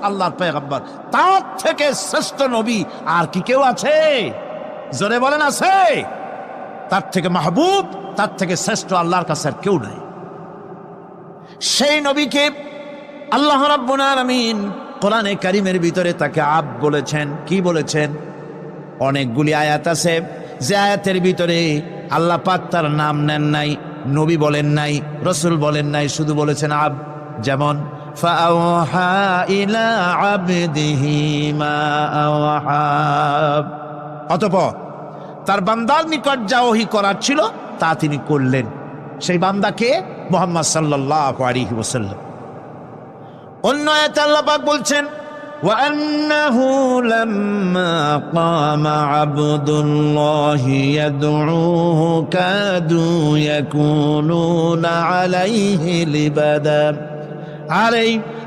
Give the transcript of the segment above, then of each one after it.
আল্লাহর পয়গম্বর, তার থেকে শ্রেষ্ঠ নবী আর কি কেউ আছে? জোরে বলেন, আছে? তার থেকে মাহবুব, তার থেকে শ্রেষ্ঠ আল্লাহর কাছে আর কেউ নাই। সেই নবীকে আল্লাহ রাব্বুল আলামিন কোরআনে কারীমের ভিতরে তাকে আব বলেছেন। কি বলেছেন? অনেকগুলি আয়াত আছে যে আয়াতের ভিতরে আল্লাহ পাক তার নাম নেন নাই, নবী বলেন নাই, রাসূল বলেন নাই, শুধু বলেছেন আব। যেমন ফাআওহা ইলা আবদিহি মা আওহা, অতঃপর তার বান্দার নিকট যা ওহী করার ছিল তা তিনি করলেন। সেই বান্দাকে মুহাম্মদ সাল্লাল্লাহু আলাইহি ওয়াসাল্লাম। অন্য আয়াতে আল্লাহ পাক বলছেন وأنه لما قام عبد الله يدعوه كادوا يكونون عليه لبدا। আরে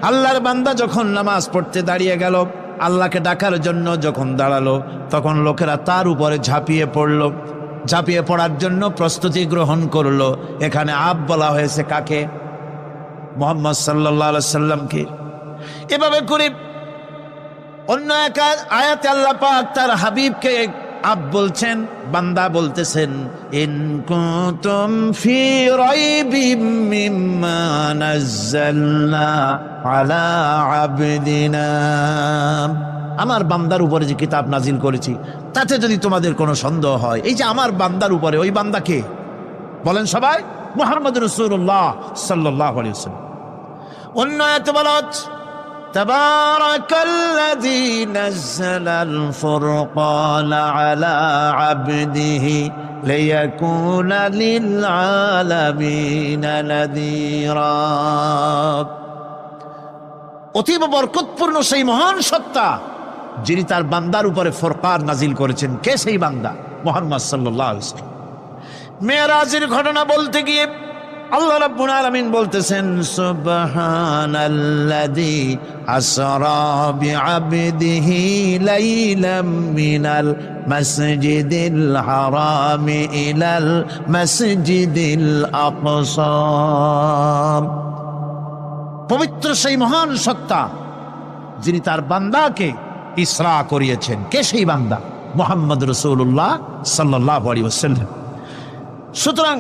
আল্লাহর বান্দা যখন নামাজ পড়তে দাঁড়িয়ে গেল, আল্লাহকে ডাকার জন্য যখন দাঁড়ালো, তখন লোকেরা তার উপরে ঝাঁপিয়ে পড়ল। ঝাঁপিয়ে পড়ার জন্য প্রস্তুতি গ্রহণ করলো। এখানে আব বলা হয়েছে কাকে? মুহাম্মদ সাল্লাল্লাহু আলাইহি সাল্লামকে। এভাবে করে অন্য এক আয়াতে আল্লাহ পাক তার হাবিবকে আব বলছেন, বান্দা বলতেছেন ইন কুনতুম ফি রাইবিম মিম্মা নাযালনা আলা আবদিনা, আমার বান্দার উপরে যে কিতাব নাজিল করেছি তাতে যদি তোমাদের কোনো সন্দেহ হয়। এই যে আমার বান্দার উপরে, ওই বান্দাকে বলেন সবাই? মুহাম্মদ রাসূলুল্লাহ সাল্লাল্লাহু আলাইহি ওয়াসাল্লাম। অন্য আয়াতে বলা হচ্ছে তাবারাকাল্লাযী নাযালাল ফুরকানা আলা আবদিহি লিয়াকুনা লিল আলামিনা নাযীরা। অতীব বরকতপূর্ণ সেই মহান সত্তা যিনি তার বান্দার উপরে ফুরকান নাজিল করেছেন। কে সেই বান্দা? মুহাম্মদ সাল্লাল্লাহু আলাইহি ওয়াসাল্লাম। মেরাজের ঘটনা বলতে গিয়ে আল্লাহ রাব্বুল আলামিন বলতেছেন সুবহানাল্লাযী আসরা বিআবদিহি লাইলাম মিনাল মাসজিদিল হারামি ইলাল মাসজিদিল আকসা। পবিত্র সেই মহান সত্তা যিনি তার বান্দাকে ইসরা করিয়েছেন। কে সেই বান্দা? মুহাম্মদ রাসূলুল্লাহ সাল্লাল্লাহু আলাইহি ওয়াসাল্লাম। সুতরাং